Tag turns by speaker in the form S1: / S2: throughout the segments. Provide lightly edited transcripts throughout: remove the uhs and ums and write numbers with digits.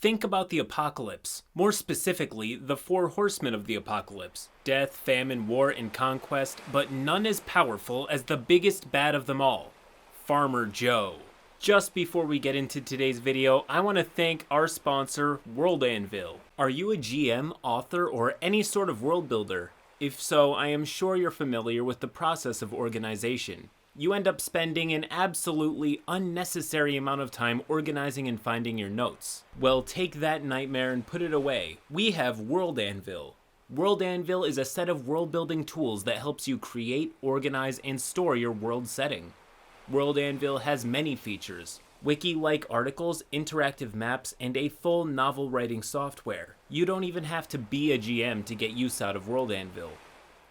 S1: Think about the apocalypse, more specifically, the four horsemen of the apocalypse: death, famine, war, and conquest, but none as powerful as the biggest bad of them all, Farmer Joe. Just before we get into today's video, I want to thank our sponsor, World Anvil. Are you a GM, author, or any sort of world builder? If so, I am sure you're familiar with the process of organization. You end up spending an absolutely unnecessary amount of time organizing and finding your notes. Well, take that nightmare and put it away. We have World Anvil. World Anvil is a set of world-building tools that helps you create, organize, and store your world setting. World Anvil has many features: wiki-like articles, interactive maps, and a full novel-writing software. You don't even have to be a GM to get use out of World Anvil.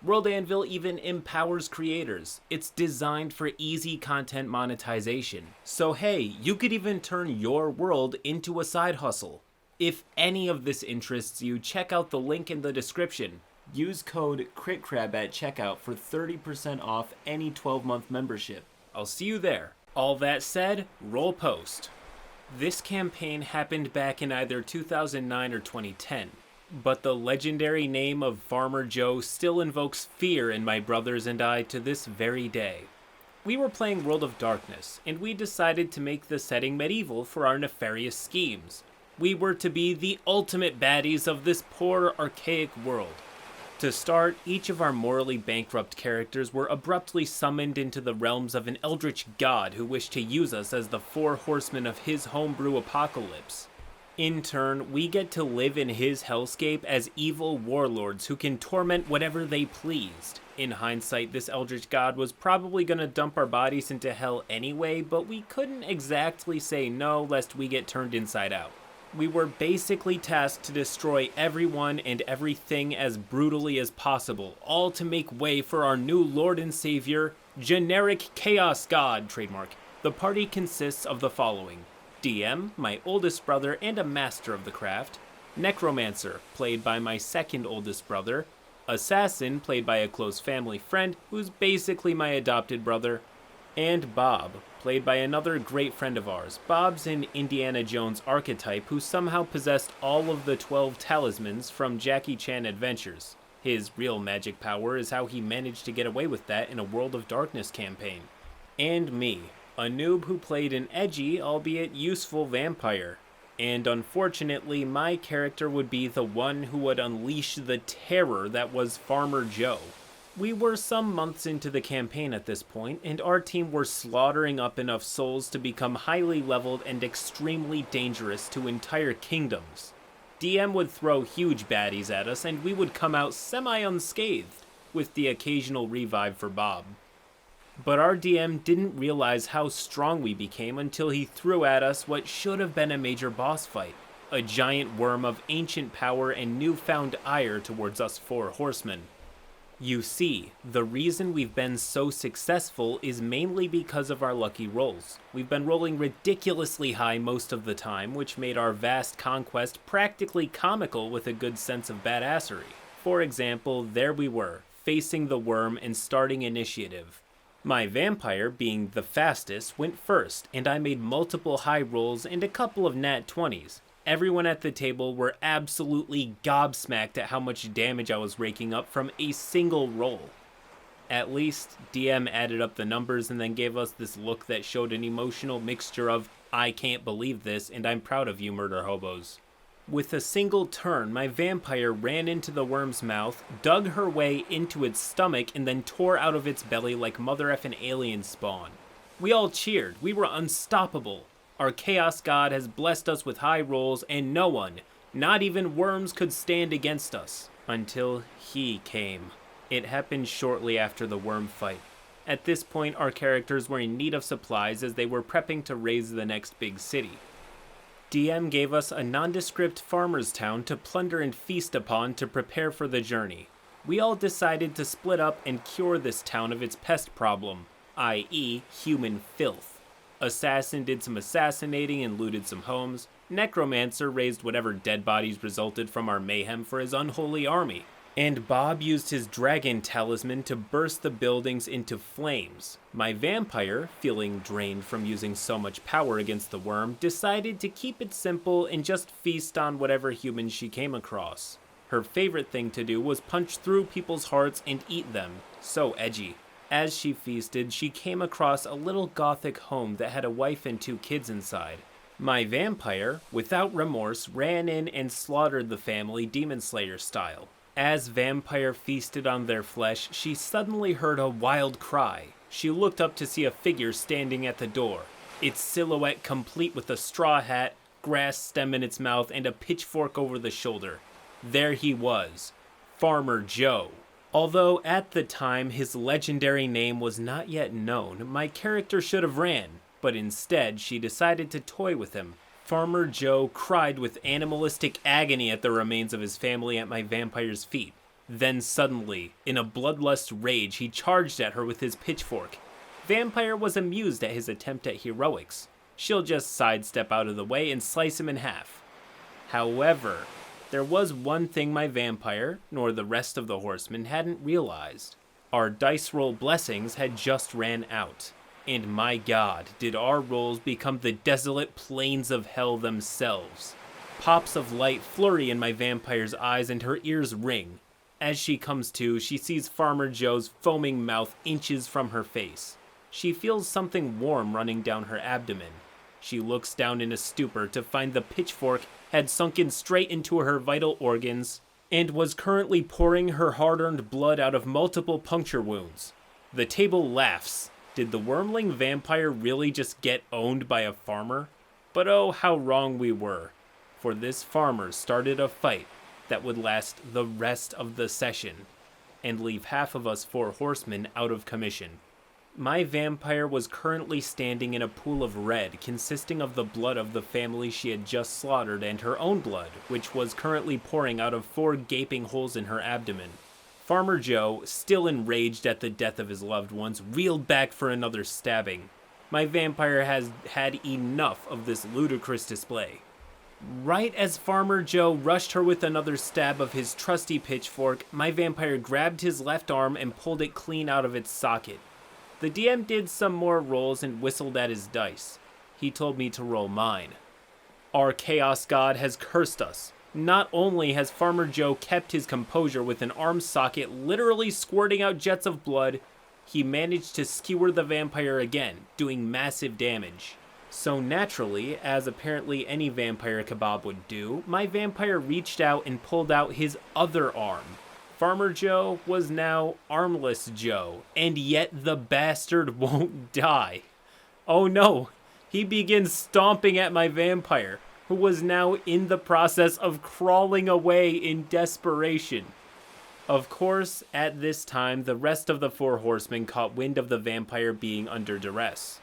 S1: World Anvil even empowers creators. It's designed for easy content monetization. So hey, you could even turn your world into a side hustle. If any of this interests you, check out the link in the description. Use code CritCrab at checkout for 30% off any 12-month membership. I'll see you there. All that said, roll post. This campaign happened back in either 2009 or 2010. But the legendary name of Farmer Joe still invokes fear in my brothers and I to this very day. We were playing World of Darkness, and we decided to make the setting medieval for our nefarious schemes. We were to be the ultimate baddies of this poor, archaic world. To start, each of our morally bankrupt characters were abruptly summoned into the realms of an eldritch god who wished to use us as the four horsemen of his homebrew apocalypse. In turn, we get to live in his hellscape as evil warlords who can torment whatever they pleased. In hindsight, this eldritch god was probably gonna dump our bodies into hell anyway, but we couldn't exactly say no lest we get turned inside out. We were basically tasked to destroy everyone and everything as brutally as possible, all to make way for our new Lord and Savior, Generic Chaos God, trademark. The party consists of the following: DM, my oldest brother and a master of the craft; Necromancer, played by my second oldest brother; Assassin, played by a close family friend who's basically my adopted brother; and Bob, played by another great friend of ours. Bob's an Indiana Jones archetype who somehow possessed all of the 12 talismans from Jackie Chan Adventures. His real magic power is how he managed to get away with that in a World of Darkness campaign. And me, a noob who played an edgy, albeit useful vampire. And unfortunately, my character would be the one who would unleash the terror that was Farmer Joe. We were some months into the campaign at this point, and our team were slaughtering up enough souls to become highly leveled and extremely dangerous to entire kingdoms. DM would throw huge baddies at us, and we would come out semi-unscathed, with the occasional revive for Bob. But our DM didn't realize how strong we became until he threw at us what should have been a major boss fight: a giant worm of ancient power and newfound ire towards us four horsemen. You see, the reason we've been so successful is mainly because of our lucky rolls. We've been rolling ridiculously high most of the time, which made our vast conquest practically comical with a good sense of badassery. For example, there we were, facing the worm and starting initiative. My vampire, being the fastest, went first, and I made multiple high rolls and a couple of nat 20s. Everyone at the table were absolutely gobsmacked at how much damage I was raking up from a single roll. At least, DM added up the numbers and then gave us this look that showed an emotional mixture of "I can't believe this" and "I'm proud of you, murder hobos." With a single turn, my vampire ran into the worm's mouth, dug her way into its stomach, and then tore out of its belly like mother effing alien spawn. We all cheered. We were unstoppable. Our Chaos God has blessed us with high rolls, and no one, not even worms, could stand against us. Until he came. It happened shortly after the worm fight. At this point, our characters were in need of supplies as they were prepping to raise the next big city. DM gave us a nondescript farmer's town to plunder and feast upon to prepare for the journey. We all decided to split up and cure this town of its pest problem, i.e. human filth. Assassin did some assassinating and looted some homes. Necromancer raised whatever dead bodies resulted from our mayhem for his unholy army. And Bob used his dragon talisman to burst the buildings into flames. My vampire, feeling drained from using so much power against the worm, decided to keep it simple and just feast on whatever humans she came across. Her favorite thing to do was punch through people's hearts and eat them. So edgy. As she feasted, she came across a little gothic home that had a wife and 2 kids inside. My vampire, without remorse, ran in and slaughtered the family Demon Slayer style. As Vampire feasted on their flesh, she suddenly heard a wild cry. She looked up to see a figure standing at the door, its silhouette complete with a straw hat, grass stem in its mouth, and a pitchfork over the shoulder. There he was, Farmer Joe. Although at the time his legendary name was not yet known, my character should have ran, but instead she decided to toy with him. Farmer Joe cried with animalistic agony at the remains of his family at my vampire's feet. Then suddenly, in a bloodlust rage, he charged at her with his pitchfork. Vampire was amused at his attempt at heroics. She'll just sidestep out of the way and slice him in half. However, there was one thing my vampire, nor the rest of the horsemen, hadn't realized. Our dice roll blessings had just ran out. And my god, did our rolls become the desolate plains of hell themselves. Pops of light flurry in my vampire's eyes and her ears ring. As she comes to, she sees Farmer Joe's foaming mouth inches from her face. She feels something warm running down her abdomen. She looks down in a stupor to find the pitchfork had sunken straight into her vital organs and was currently pouring her hard-earned blood out of multiple puncture wounds. The table laughs. Did the wormling vampire really just get owned by a farmer? But oh, how wrong we were. For this farmer started a fight that would last the rest of the session, and leave half of us 4 horsemen out of commission. My vampire was currently standing in a pool of red consisting of the blood of the family she had just slaughtered and her own blood, which was currently pouring out of 4 gaping holes in her abdomen. Farmer Joe, still enraged at the death of his loved ones, reeled back for another stabbing. My vampire has had enough of this ludicrous display. Right as Farmer Joe rushed her with another stab of his trusty pitchfork, my vampire grabbed his left arm and pulled it clean out of its socket. The DM did some more rolls and whistled at his dice. He told me to roll mine. Our chaos god has cursed us. Not only has Farmer Joe kept his composure with an arm socket literally squirting out jets of blood, he managed to skewer the vampire again, doing massive damage. So naturally, as apparently any vampire kebab would do, my vampire reached out and pulled out his other arm. Farmer Joe was now Armless Joe, and yet the bastard won't die. Oh no, he begins stomping at my vampire, who was now in the process of crawling away in desperation. Of course, at this time, the rest of the 4 horsemen caught wind of the vampire being under duress.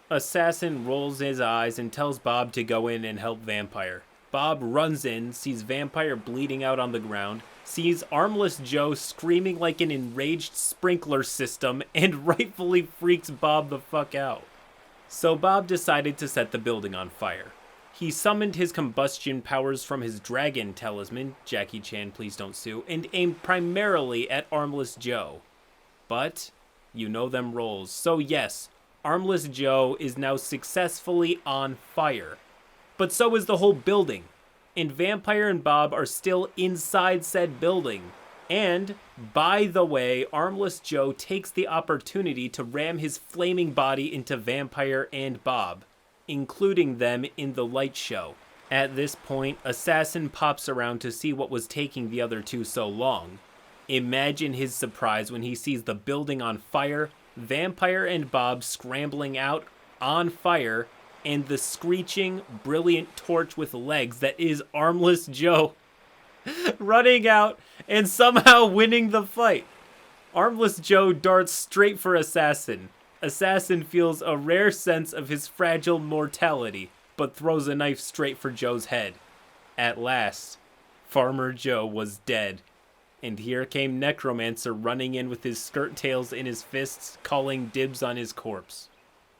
S1: Assassin rolls his eyes and tells Bob to go in and help Vampire. Bob runs in, sees Vampire bleeding out on the ground, sees Armless Joe screaming like an enraged sprinkler system, and rightfully freaks Bob the fuck out. So Bob decided to set the building on fire. He summoned his combustion powers from his dragon talisman, Jackie Chan please don't sue, and aimed primarily at Armless Joe. But, you know them rolls, so yes, Armless Joe is now successfully on fire. But so is the whole building, and Vampire and Bob are still inside said building. And, by the way, Armless Joe takes the opportunity to ram his flaming body into Vampire and Bob, including them in the light show. At this point, Assassin pops around to see what was taking the other 2 so long. Imagine his surprise when he sees the building on fire, Vampire and Bob scrambling out on fire, and the screeching, brilliant torch with legs that is Armless Joe running out and somehow winning the fight. Armless Joe darts straight for Assassin. Assassin feels a rare sense of his fragile mortality, but throws a knife straight for Joe's head. At last, Farmer Joe was dead. And here came Necromancer running in with his skirt tails in his fists, calling dibs on his corpse.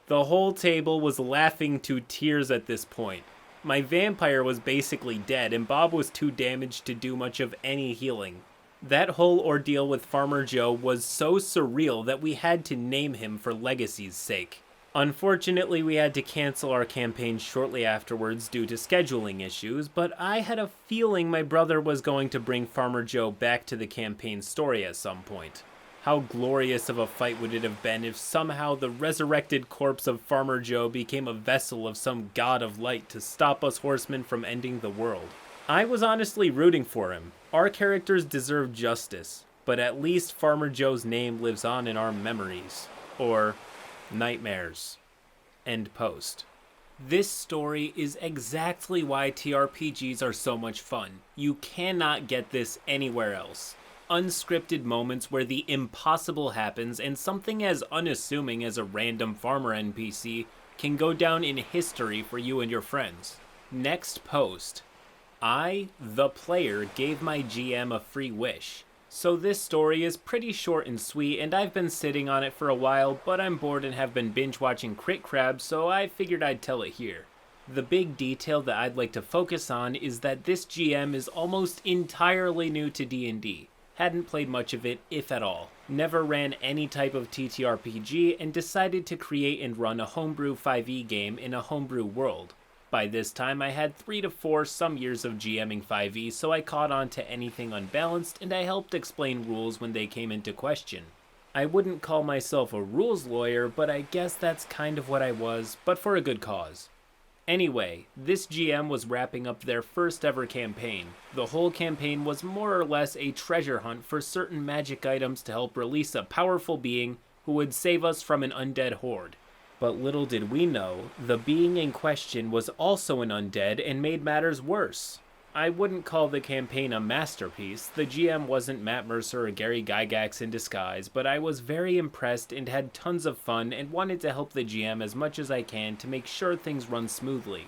S1: The whole table was laughing to tears at this point. My vampire was basically dead, and Bob was too damaged to do much of any healing. That whole ordeal with Farmer Joe was so surreal that we had to name him for legacy's sake. Unfortunately, we had to cancel our campaign shortly afterwards due to scheduling issues, but I had a feeling my brother was going to bring Farmer Joe back to the campaign story at some point. How glorious of a fight would it have been if somehow the resurrected corpse of Farmer Joe became a vessel of some god of light to stop us horsemen from ending the world. I was honestly rooting for him. Our characters deserve justice, but at least Farmer Joe's name lives on in our memories. Or nightmares. End post. This story is exactly why TRPGs are so much fun. You cannot get this anywhere else. Unscripted moments where the impossible happens and something as unassuming as a random farmer NPC can go down in history for you and your friends. Next post. I, the player, gave my GM a free wish. So this story is pretty short and sweet, and I've been sitting on it for a while, but I'm bored and have been binge watching CritCrab, so I figured I'd tell it here. The big detail that I'd like to focus on is that this GM is almost entirely new to D&D. Hadn't played much of it, if at all. Never ran any type of TTRPG, and decided to create and run a homebrew 5e game in a homebrew world. By this time, I had 3 to 4 some years of GMing 5e, so I caught on to anything unbalanced, and I helped explain rules when they came into question. I wouldn't call myself a rules lawyer, but I guess that's kind of what I was, but for a good cause. Anyway, this GM was wrapping up their first ever campaign. The whole campaign was more or less a treasure hunt for certain magic items to help release a powerful being who would save us from an undead horde. But little did we know, the being in question was also an undead and made matters worse. I wouldn't call the campaign a masterpiece. The GM wasn't Matt Mercer or Gary Gygax in disguise, but I was very impressed and had tons of fun and wanted to help the GM as much as I can to make sure things run smoothly.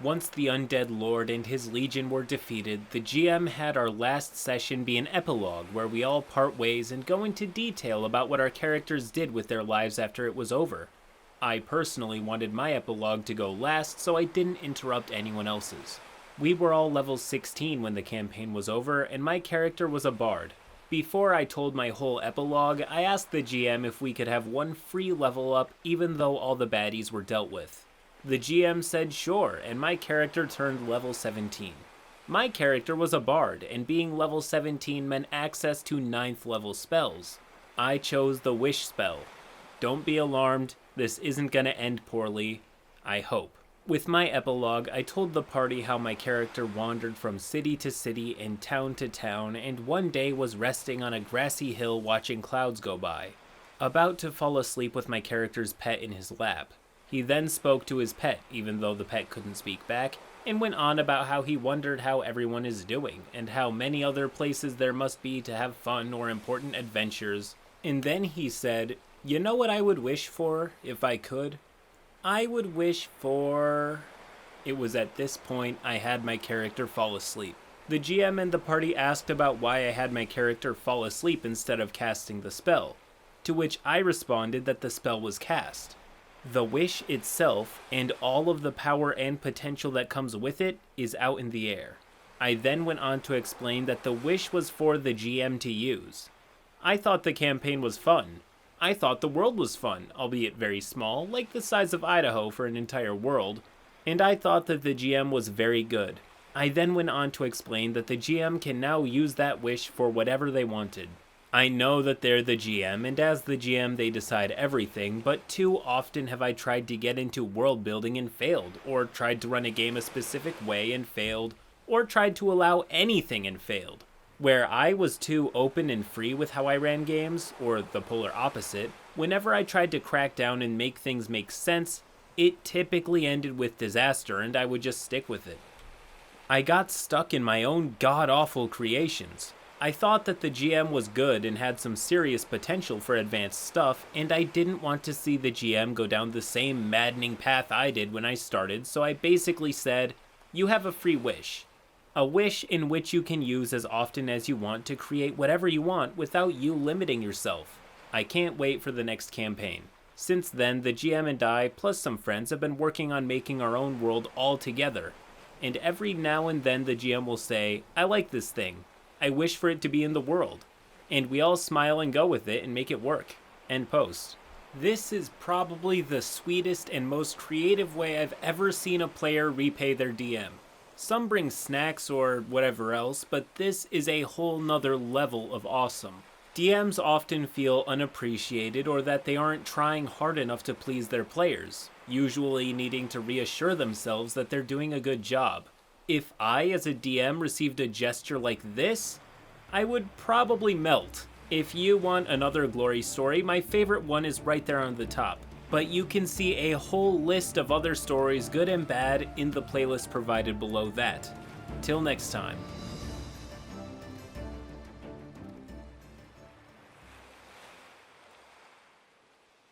S1: Once the undead lord and his legion were defeated, the GM had our last session be an epilogue where we all part ways and go into detail about what our characters did with their lives after it was over. I personally wanted my epilogue to go last, so I didn't interrupt anyone else's. We were all level 16 when the campaign was over, and my character was a bard. Before I told my whole epilogue, I asked the GM if we could have one free level up even though all the baddies were dealt with. The GM said sure, and my character turned level 17. My character was a bard, and being level 17 meant access to 9th level spells. I chose the wish spell. Don't be alarmed, this isn't gonna end poorly, I hope. With my epilogue, I told the party how my character wandered from city to city and town to town, and one day was resting on a grassy hill watching clouds go by, about to fall asleep with my character's pet in his lap. He then spoke to his pet, even though the pet couldn't speak back, and went on about how he wondered how everyone is doing, and how many other places there must be to have fun or important adventures. And then he said, "You know what I would wish for, if I could? I would wish for..." It was at this point I had my character fall asleep. The GM and the party asked about why I had my character fall asleep instead of casting the spell, to which I responded that the spell was cast. The wish itself, and all of the power and potential that comes with it, is out in the air. I then went on to explain that the wish was for the GM to use. I thought the campaign was fun. I thought the world was fun, albeit very small, like the size of Idaho for an entire world, and I thought that the GM was very good. I then went on to explain that the GM can now use that wish for whatever they wanted. I know that they're the GM, and as the GM they decide everything, but too often have I tried to get into world building and failed, or tried to run a game a specific way and failed, or tried to allow anything and failed. Where I was too open and free with how I ran games, or the polar opposite, whenever I tried to crack down and make things make sense, it typically ended with disaster and I would just stick with it. I got stuck in my own god-awful creations. I thought that the GM was good and had some serious potential for advanced stuff, and I didn't want to see the GM go down the same maddening path I did when I started, so I basically said, "You have a free wish. A wish in which you can use as often as you want to create whatever you want without you limiting yourself. I can't wait for the next campaign." Since then, the GM and I, plus some friends, have been working on making our own world all together. And every now and then the GM will say, "I like this thing. I wish for it to be in the world. And we all smile and go with it and make it work. End post. This is probably the sweetest and most creative way I've ever seen a player repay their DM. Some bring snacks or whatever else, but this is a whole nother level of awesome. DMs often feel unappreciated or that they aren't trying hard enough to please their players, usually needing to reassure themselves that they're doing a good job. If I, as a DM, received a gesture like this, I would probably melt. If you want another glory story, my favorite one is right there on the top. But you can see a whole list of other stories, good and bad, in the playlist provided below that. Till next time.